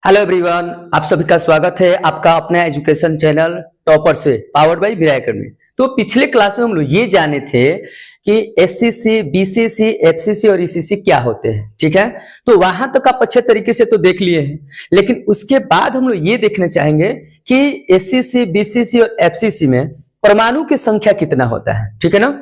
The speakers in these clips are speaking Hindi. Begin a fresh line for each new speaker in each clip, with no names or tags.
हेलो एवरीवन, आप सभी का स्वागत है आपका अपना एजुकेशन चैनल टॉपर से पावर्ड बाय वीरा एकेडमी। तो पिछले क्लास में हम लोग ये जाने थे कि एससीसी, बीसीसी, एफसीसी और ईसीसी क्या होते हैं। ठीक है, तो वहां तक आप अच्छे तरीके से तो देख लिए हैं, लेकिन उसके बाद हम लोग ये देखना चाहेंगे कि एससीसी, बीसीसी और एफसीसी में परमाणु की संख्या कितना होता है। ठीक है ना,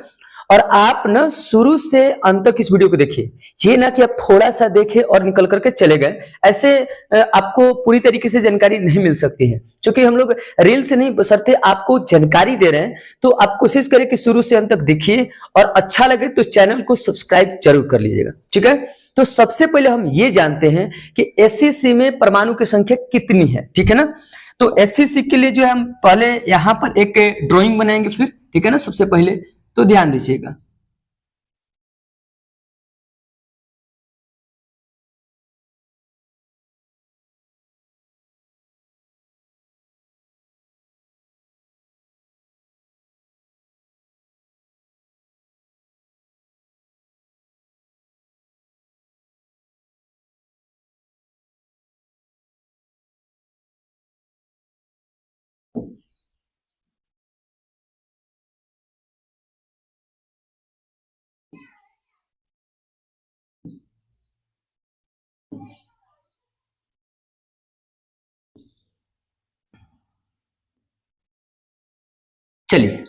और आप ना शुरू से अंत तक इस वीडियो को देखिए, ये ना कि आप थोड़ा सा देखें और निकल करके चले गए, ऐसे आपको पूरी तरीके से जानकारी नहीं मिल सकती है। क्योंकि हम लोग रील से नहीं बशर्ते आपको जानकारी दे रहे हैं, तो आप कोशिश करें कि शुरू से अंत तक देखिए और अच्छा लगे तो चैनल को सब्सक्राइब जरूर कर लीजिएगा। ठीक है, तो सबसे पहले हम ये जानते हैं कि एससीसी में परमाणु की संख्या कितनी है। ठीक है ना, तो एससीसी के लिए जो है हम पहले यहां पर एक ड्रॉइंग बनाएंगे फिर। ठीक है ना, सबसे पहले तो ध्यान दीजिएगा। चलिए,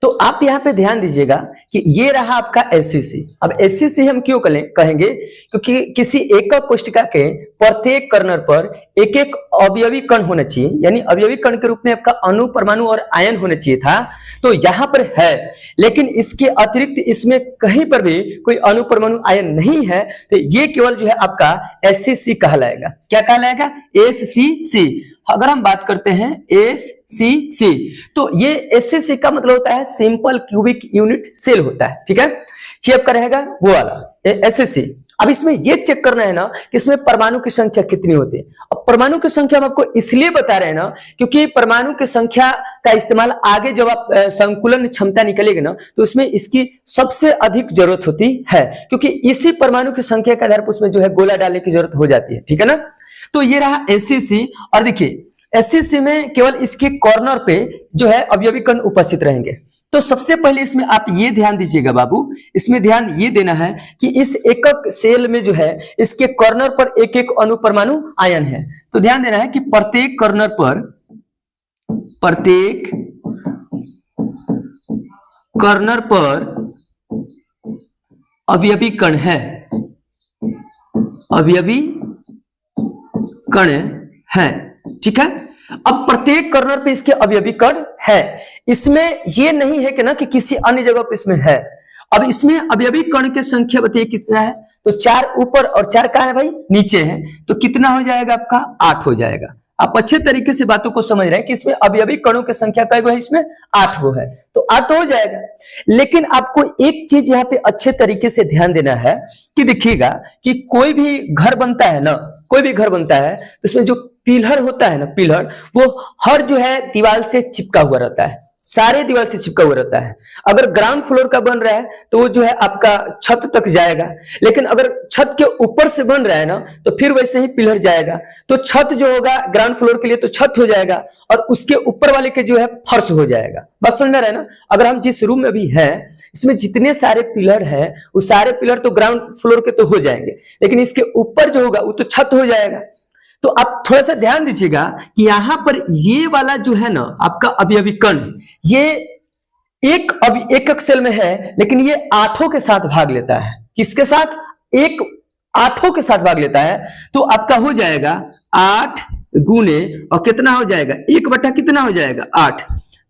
तो आप यहां पे ध्यान दीजिएगा कि ये रहा आपका एससीसी। अब एससीसी हम क्यों कहेंगे, क्योंकि किसी एकक कोष्ठिका के प्रत्येक कर्नर पर एक एक अवयवी कण होना चाहिए, यानी अवयवी कण के रूप में आपका अणु, परमाणु और आयन होना चाहिए था। तो यहां पर है, लेकिन इसके अतिरिक्त इसमें कहीं पर भी कोई अणु, परमाणु, आयन नहीं है, तो ये केवल जो है आपका एससीसी कहलाएगा। क्या कहलाएगा? एससीसी। अगर हम बात करते हैं एससीसी, तो ये एससीसी का मतलब होता है सिंपल क्यूबिक यूनिट सेल होता है। ठीक है, ये आपका रहेगा वो वाला एससीसी। अब इसमें ये चेक करना है ना कि इसमें परमाणु की संख्या कितनी होती है। अब परमाणु की संख्या हम आपको इसलिए बता रहे हैं ना, क्योंकि परमाणु की संख्या का इस्तेमाल आगे जब आप संकुलन क्षमता निकलेगी ना, तो उसमें इसकी सबसे अधिक जरूरत होती है, क्योंकि इसी परमाणु की संख्या के आधार पर उसमें जो है गोला डालने की जरूरत हो जाती है। ठीक है ना, तो ये रहा एससीसी। और देखिए, एससीसी में केवल इसके कॉर्नर पे जो है अवयवी कण उपस्थित रहेंगे। तो सबसे पहले इसमें आप ये ध्यान दीजिएगा बाबू, इसमें ध्यान ये देना है कि इस एकक सेल में जो है इसके कॉर्नर पर एक एक अणु, परमाणु, आयन है। तो ध्यान देना है कि प्रत्येक कॉर्नर पर अवयवी कण है, अवयवी कण है। ठीक है, अब प्रत्येक कॉर्नर पे इसके अवयवी कण है। इसमें ये नहीं है कि ना कि किसी अन्य जगह पे इसमें है। अब इसमें अवयवी कण की संख्या बताइए कितना है, तो 4 ऊपर और 4 कहां है भाई? नीचे है। तो कितना हो जाएगा आपका? 8 हो जाएगा। आप अच्छे तरीके से बातों को समझ रहे हैं कि इसमें अवयवी कणों की संख्या क्या है? इसमें 8 वो है, तो 8 हो जाएगा। लेकिन आपको एक चीज यहाँ पे अच्छे तरीके से ध्यान देना है कि देखिएगा कि कोई भी घर बनता है ना, कोई भी घर बनता है तो उसमें जो पिलर होता है ना, पिलर वो हर जो है दीवार से चिपका हुआ रहता है, सारे दीवार से चिपका हुआ रहता है। अगर ग्राउंड फ्लोर का बन रहा है तो वो जो है आपका छत तक जाएगा, लेकिन अगर छत के ऊपर से बन रहा है ना तो फिर वैसे ही पिलर जाएगा। तो छत जो होगा ग्राउंड फ्लोर के लिए तो छत हो जाएगा, और उसके ऊपर वाले के जो है फर्श हो जाएगा। बस समझ रहे हैं ना? अगर हम जिस रूम में अभी है, इसमें जितने सारे पिलर हैं वो सारे पिलर तो ग्राउंड फ्लोर के तो हो जाएंगे, लेकिन इसके ऊपर जो होगा वो तो छत हो जाएगा। तो आप थोड़ा सा ध्यान दीजिएगा कि यहां पर ये वाला जो है ना आपका अवयवी कण, ये एकक सेल में है, लेकिन ये 8 के साथ भाग लेता है। किसके साथ? 8 के साथ भाग लेता है। तो आपका हो जाएगा 8 गुने और कितना हो जाएगा? 1 बटा कितना हो जाएगा? 8।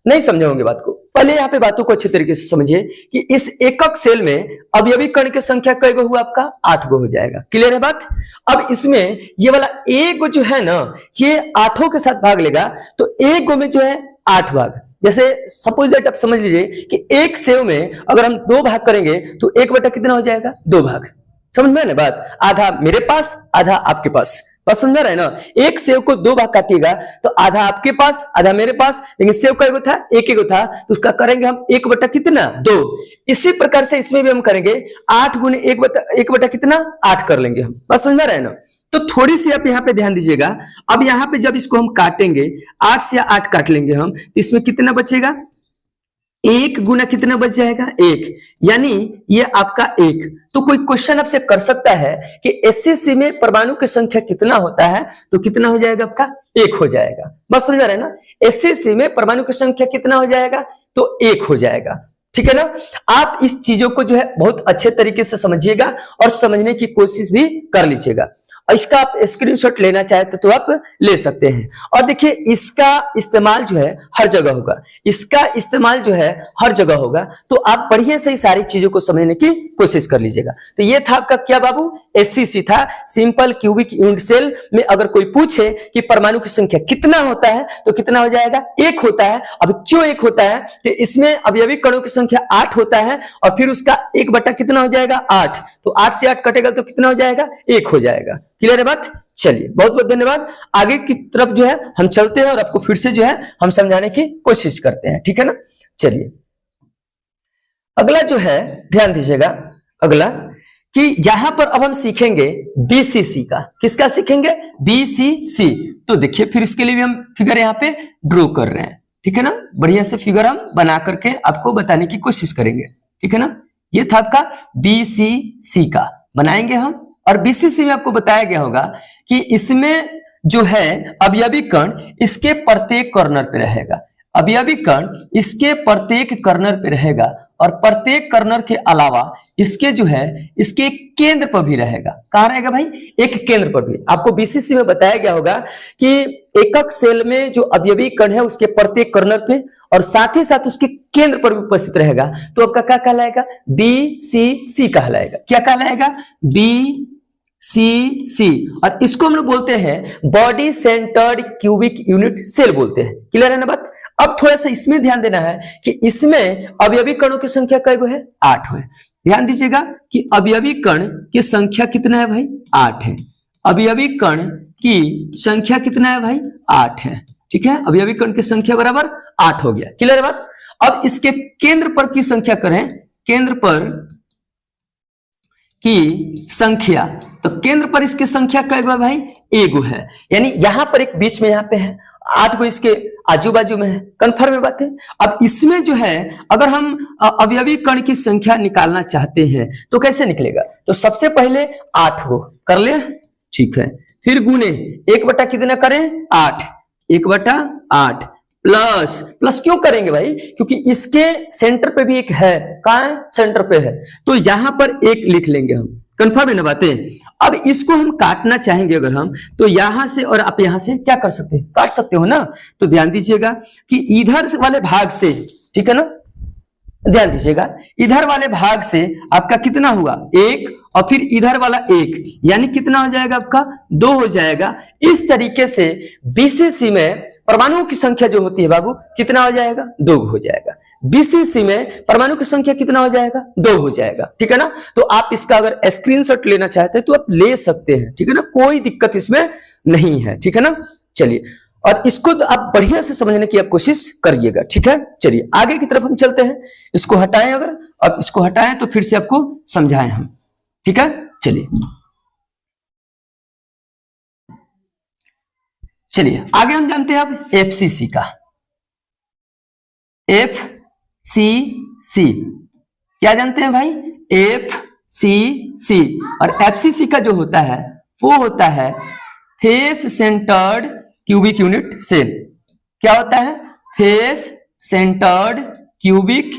नहीं समझे होंगे बात को, पहले यहाँ पे बातों को अच्छे तरीके से समझिए कि इस एकक सेल में अवयवी कण की संख्या कई गो हुआ? आपका 8 गो हो जाएगा। क्लियर है बात? अब इसमें ये वाला एक जो है ना, ये 8 के साथ भाग लेगा, तो एक गो में जो है 8 भाग। जैसे सपोज दैट आप समझ लीजिए कि एक सेव में अगर हम 2 भाग करेंगे तो 1 बटा कितना हो जाएगा? 2 भाग। समझ में ना बात? आधा मेरे पास, आधा आपके पास। बस समझ रहे हैं ना? एक सेव को 2 भाग काटिएगा तो आधा आपके पास, आधा मेरे पास, लेकिन सेव का एगो था, एक था, तो उसका करेंगे हम 1 बटा कितना? 2। इसी प्रकार से इसमें भी हम करेंगे 8 गुने 1 बटा कितना? 8 कर लेंगे हम। बस समझ रहे हैं ना? तो थोड़ी सी आप यहाँ पे ध्यान दीजिएगा। अब यहाँ पे जब इसको हम काटेंगे, 8 से 8 काट लेंगे हम, तो इसमें कितना बचेगा, 1 गुना कितना बच जाएगा, 1, यानी ये आपका 1। तो कोई क्वेश्चन आपसे कर सकता है कि एससीसी में परमाणु की संख्या कितना होता है, तो कितना हो जाएगा आपका, 1 हो जाएगा। बस समझ रहे हैं ना, एससीसी में परमाणु की संख्या कितना हो जाएगा, तो 1 हो जाएगा। ठीक है ना। आप इस चीजों को जो है बहुत अच्छे तरीके से समझिएगा और समझने की कोशिश भी कर लीजिएगा। इसका आप स्क्रीनशॉट लेना चाहते तो आप ले सकते हैं। और देखिए इसका इस्तेमाल जो है हर जगह होगा, इसका इस्तेमाल जो है हर जगह होगा, तो आप बढ़िया से सारी चीजों को समझने की कोशिश कर लीजिएगा। तो ये था आपका क्या बाबू, एससीसी था, सिंपल क्यूबिक यूनिट सेल में अगर कोई पूछे कि परमाणु की संख्या कितना होता है, तो कितना हो जाएगा, 1 होता है। अब क्यों 1 होता है, तो इसमें अवयवी कणों की संख्या 8 होता है, और फिर उसका 1 बटा कितना हो जाएगा, 8। तो 8 से 8 कटेगा तो कितना हो जाएगा, 1 हो जाएगा। क्लियर है बात। चलिए बहुत बहुत धन्यवाद। आगे की तरफ जो है हम चलते हैं और आपको फिर से जो है हम समझाने की कोशिश करते हैं। ठीक है ना। चलिए अगला जो है ध्यान दीजिएगा, अगला कि यहां पर अब हम सीखेंगे बीसीसी का। किसका सीखेंगे, बीसीसी। तो देखिए फिर इसके लिए भी हम फिगर यहां पे ड्रॉ कर रहे हैं। ठीक है ना, बढ़िया से फिगर हम बना करके आपको बताने की कोशिश करेंगे। ठीक है ना, ये था आपका बीसीसी का बनाएंगे हम। और बीसीसी में आपको बताया गया होगा कि इसमें जो है अवयवी कण इसके प्रत्येक कॉर्नर पे रहेगा, अवयवी कण इसके प्रत्येक कॉर्नर पे रहेगा, और प्रत्येक कॉर्नर के अलावा इसके जो है इसके केंद्र पर भी रहेगा। कहां रहेगा भाई, एक केंद्र पर भी। आपको बीसीसी में बताया गया होगा कि एकक सेल में जो अवयवी कण है उसके प्रत्येक कॉर्नर पे और साथ ही साथ उसके केंद्र पर भी उपस्थित रहेगा। तो आपका क्या कहलाएगा, बीसीसी कहलाएगा। क्या कहलाएगा, बीसीसी। और इसको हम लोग बोलते हैं body centred cubic unit cell बोलते हैं। क्लियर है ना बात। अब थोड़ा सा इसमें ध्यान देना है कि इसमें अवयवी कणों की संख्या कै गो है, 8 है। ध्यान दीजिएगा कि अवयवी कण की संख्या कितना है भाई, 8 है। अवयवी कण की संख्या कितना है भाई, 8 है। ठीक है, अवयवी कण की संख्या बराबर 8 हो गया। क्लियर है बात। अब इसके केंद्र पर की संख्या करें, केंद्र पर की संख्या, तो केंद्र पर इसकी संख्या कै गो है भाई, 1 है। यानी यहां पर एक बीच में यहां पे है, 8 गो इसके आजू बाजू में है। कंफर्म है बात है। अब इसमें जो है अगर हम अवयवी कण की संख्या निकालना चाहते हैं तो कैसे निकलेगा, तो सबसे पहले 8 गो कर ले, ठीक है, फिर गुने 1 बटा कितना करें, 8, 1 बटा 8 प्लस, प्लस क्यों करेंगे भाई, क्योंकि इसके सेंटर पे भी एक है। कहां है, सेंटर पे है, तो यहां पर 1 लिख लेंगे हम। कंफर्म है ना बातें। अब इसको हम काटना चाहेंगे अगर हम, तो यहां से और आप यहां से क्या कर सकते हैं, काट सकते हो ना। तो ध्यान दीजिएगा कि इधर वाले भाग से, ठीक है ना, ध्यान दीजिएगा इधर वाले भाग से आपका कितना हुआ, 1, और फिर इधर वाला 1, यानी कितना हो जाएगा आपका, 2 हो जाएगा। इस तरीके से बीसीसी में परमाणुओं की संख्या जो होती है बाबू कितना हो जाएगा, 2 हो जाएगा। बीसीसी में परमाणु की संख्या कितना हो जाएगा, 2 हो जाएगा। ठीक है ना। तो आप इसका अगर स्क्रीनशॉट लेना चाहते हैं तो आप ले सकते हैं। ठीक है ना, कोई दिक्कत इसमें नहीं है। ठीक है ना। चलिए, और इसको आप बढ़िया से समझने की आप कोशिश करिएगा। ठीक है, चलिए आगे की तरफ हम चलते हैं। इसको हटाएं अगर, अब इसको हटाएं तो फिर से आपको समझाएं हम। ठीक है, चलिए चलिए आगे हम जानते हैं अब एफसीसी का। एफसीसी क्या जानते हैं भाई, एफसीसी। और एफसीसी का जो होता है वो होता है face centred cubic unit cell. क्या होता है, face centred cubic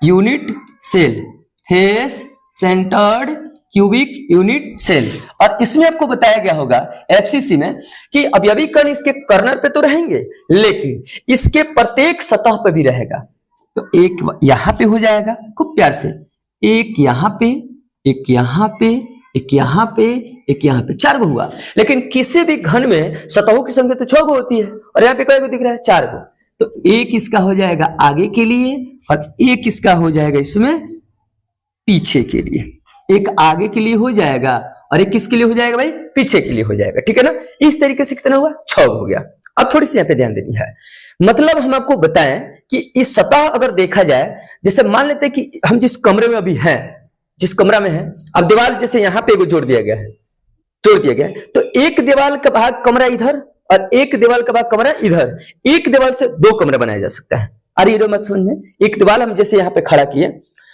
unit cell, face centred cubic unit cell. और इसमें आपको बताया गया होगा एफसीसी में कि अवयवी कण इसके कॉर्नर पे तो रहेंगे, लेकिन इसके प्रत्येक सतह पे भी रहेगा। तो एक यहां पे हो जाएगा, खूब प्यार से, एक यहां पे, एक यहां पे, एक यहां पे, एक यहां पे, 4 गो हुआ। लेकिन किसी भी घन में सतहों की संख्या तो 6 गो होती है, और यहाँ पे कै गो दिख रहा है, 4 गो। तो एक इसका हो जाएगा आगे के लिए, और एक इसका हो जाएगा इसमें पीछे के लिए। एक आगे के लिए हो जाएगा और एक किसके लिए हो जाएगा भाई, पीछे के लिए हो जाएगा। ठीक है ना। इस तरीके से कितना हुआ, 6 हो गया। अब थोड़ी सी यहाँ पे ध्यान देनी है। मतलब हम आपको बताएं कि इस सतह अगर देखा जाए, जैसे मान लेते हैं कि हम जिस कमरे में अभी हैं, जिस कमरा में है, अब दीवार जैसे यहां पे जोड़ दिया गया है, जोड़ दिया गया। तो एक दीवार का भाग कमरा इधर और एक दीवार का भाग कमरा इधर, एक दीवार से दो कमरा बनाया जा सकता है। अरे ये मत समझ में, एक दीवार हम जैसे यहाँ पे खड़ा किए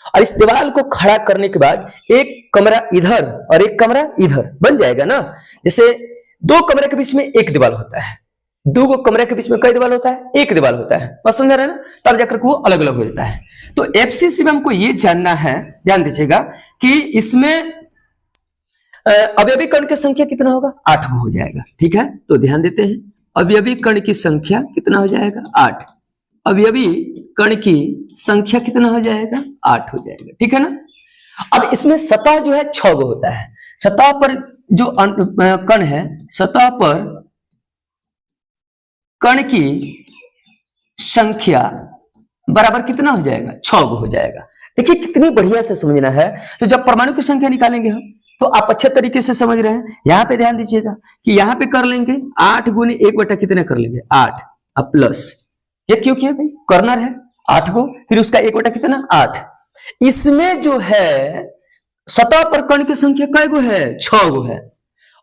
और इस दीवार को खड़ा करने के बाद एक कमरा इधर और एक कमरा इधर बन जाएगा ना। जैसे दो कमरे के बीच में एक दीवार होता है, दो कमरे के बीच में कई दीवार होता है, एक दीवार होता है, बस समझ रहे हैं ना। तब जाकर वो अलग अलग हो जाता है। तो एफसीसी में हमको ये जानना है, ध्यान दीजिएगा कि इसमें अवयवी कण की संख्या कितना होगा, 8 हो जाएगा। ठीक है, तो ध्यान देते हैं, अवयवी कण की संख्या कितना हो जाएगा, 8। अवयवी कण की संख्या कितना हो जाएगा, 8 हो जाएगा। ठीक है ना। अब इसमें सतह जो है 6 गो होता है। सतह पर जो कण है, सतह पर कण की संख्या बराबर कितना हो जाएगा, 6 गो हो जाएगा। देखिए कितनी बढ़िया से समझना है। तो जब परमाणु की संख्या निकालेंगे हम, तो आप अच्छे तरीके से समझ रहे हैं। यहां पे ध्यान दीजिएगा कि यहां पे कर लेंगे 8 गुने 1 बटा कितने कर लेंगे, 8 अब प्लस ये क्यों किया भाई, कर्नर है 8 गो, फिर उसका 1 बटा कितना 8। इसमें जो है सतह पर कण की संख्या कै गो है, 6 गो है,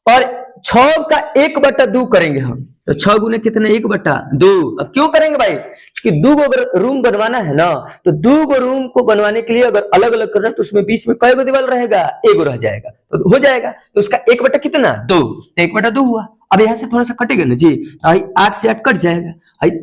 और 6 का 1 बटा 2 करेंगे हम, तो 6 गुने कितना 1 बटा 2। अब क्यों करेंगे भाई, कि 2 गो अगर रूम बनवाना है ना, तो 2 गो रूम को बनवाने के लिए अगर अलग अलग करना है तो उसमें बीच में कै गो दीवार रहेगा, 1 गो रह जाएगा, तो हो जाएगा। तो उसका 1 बटा कितना 2, 1 बटा 2 हुआ। अब यहां से थोड़ा सा कटेगा ना जी, 8 से 8 कट जाएगा,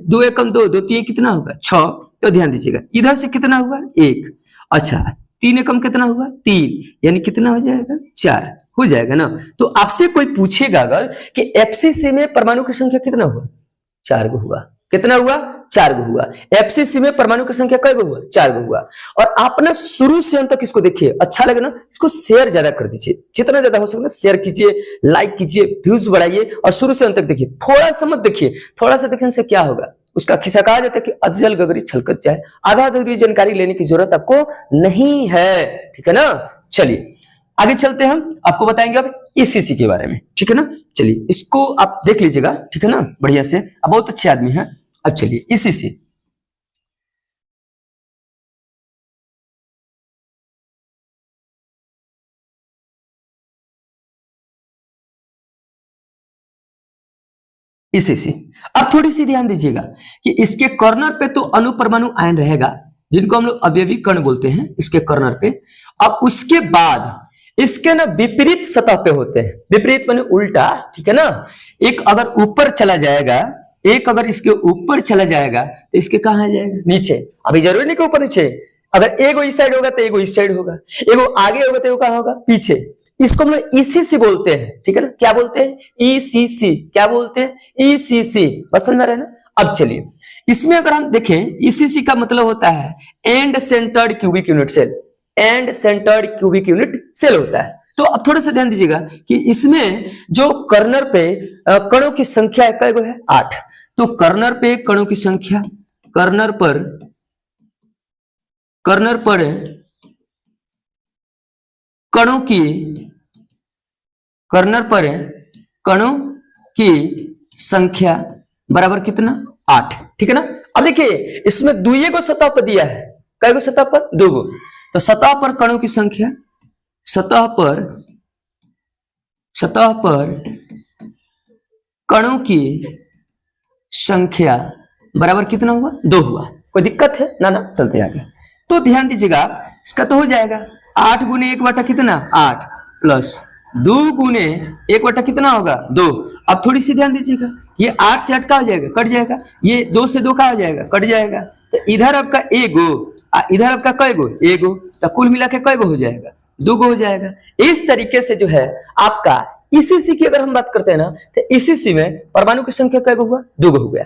2 एकम 2, 2 3 कितना होगा 6। तो ध्यान दीजिएगा इधर से कितना हुआ 1, अच्छा 3 एकम कितना हुआ 3, यानी कितना हो जाएगा 4 हो जाएगा ना। तो आपसे कोई पूछेगा अगर कि एफसीसी में परमाणु की संख्या कितना हुआ, 4 गो हुआ, कितना हुआ 4 गो हुआ। एफसीसी में परमाणु की संख्या कै गो हुआ, 4 गो हुआ। और आप ना शुरू से अंत तक इसको देखिए, अच्छा लगे ना इसको शेयर ज्यादा कर दीजिए, जितना ज्यादा हो सके शेयर कीजिए, लाइक कीजिए, व्यूज बढ़ाइए और शुरू से अंत तक देखिए। थोड़ा सा मत देखिए, थोड़ा सा देखने से क्या होगा, उसका खिस्सा कहा जाता है कि अधजल गगरी छलकत जाए, आधा अधूरी जानकारी लेने की जरूरत आपको नहीं है। ठीक है ना। चलिए आगे चलते हैं, हम आपको बताएंगे अब ईसीसी के बारे में। ठीक है ना। चलिए इसको आप देख लीजिएगा, ठीक है ना, बढ़िया से, आप बहुत अच्छे आदमी हैं। अब चलिए ईसीसी, ईसीसी अब थोड़ी सी ध्यान दीजिएगा कि इसके कॉर्नर पे तो अणुपरमाणु आयन रहेगा, जिनको हम लोग अवयवी कण बोलते हैं, इसके कॉर्नर पे। अब उसके बाद इसके ना विपरीत सतह पे होते हैं, विपरीत माने उल्टा। ठीक है ना। एक अगर ऊपर चला जाएगा, एक अगर इसके ऊपर चला जाएगा तो इसके कहां आ जाएगा, नीचे। अभी जरूरी नहीं कि ऊपर नीचे, अगर एगो इस साइड होगा तो एगो इस साइड होगा, एगो आगे होगा तो एगो कहां होगा, पीछे। इसको हम लोग ईसीसी बोलते हैं। ठीक है ना। क्या बोलते हैं, ईसीसी। क्या बोलते हैं, ईसीसी। बस समझ रहे हैं ना। अब चलिए इसमें अगर हम देखें, ईसीसी का मतलब होता है end centred cubic unit cell, end centred cubic unit cell होता है। तो अब थोड़ा सा ध्यान दीजिएगा कि इसमें जो कर्नर पे कणों की संख्या कै गो है, 8। तो कर्नर पे कणों की संख्या, कर्नर पर कणों की, कर्नर पर कणों की संख्या बराबर कितना 8। ठीक है ना। अब देखिए इसमें दुइये को सतह पर दिया है, कै गो सतह पर, 2 गो। तो सतह पर कणों की संख्या, सतह पर कणों की संख्या बराबर कितना हुआ, 2 हुआ। कोई दिक्कत है ना, चलते आगे। तो ध्यान दीजिएगा इसका तो हो जाएगा 8 गुने 1 बटा कितना 8 प्लस 2 गुने 1 बटा कितना होगा 2। अब थोड़ी सी ध्यान दीजिएगा, ये 8 से 8 का हो जाएगा, कट जाएगा, ये 2 से 2 का हो जाएगा, कट जाएगा। तो इधर आपका एगो, इधर आपका कै गो, एगो, तो कुल मिला के कै गो हो जाएगा, 2 गो हो जाएगा। इस तरीके से जो है आपका ईसीसी की अगर हम बात करते हैं ना, तो ईसीसी में परमाणु की संख्या कै गो हुआ, 2 गो हो गया।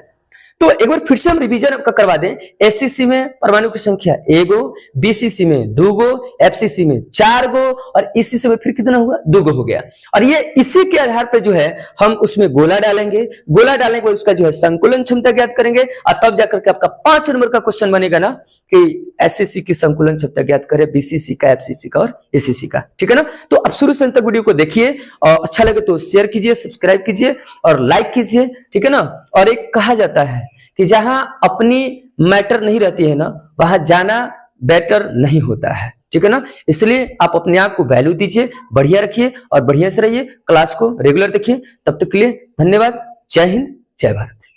तो एक बार फिर से हम रिवीजन आपका करवा दें। एससीसी में परमाणु की संख्या 1 गो, बीसीसी में 2 गो, एफसीसी में 4 गो, और ईसीसी में फिर कितना हुआ, 2 गो हो गया। और ये इसी के आधार पे जो है हम उसमें गोला डालेंगे, गोला डालने के बाद उसका जो है संकुलन क्षमता ज्ञात करेंगे, और तब जाकर के आपका 5 नंबर का क्वेश्चन बनेगा ना कि एससीसी की संकुलन क्षमता ज्ञात करें, बीसीसी का, एफसीसी का और एसीसी का। ठीक है ना। तो अब शुरू से अंत तक वीडियो को देखिए, और अच्छा लगे तो शेयर कीजिए, सब्सक्राइब कीजिए और लाइक कीजिए। ठीक है ना। और एक कहा जाता है कि जहां अपनी मैटर नहीं रहती है ना, वहां जाना बेटर नहीं होता है। ठीक है ना। इसलिए आप अपने आप को वैल्यू दीजिए, बढ़िया रखिए और बढ़िया से रहिए, क्लास को रेगुलर देखिए। तब तक के लिए धन्यवाद। जय हिंद, जय भारत।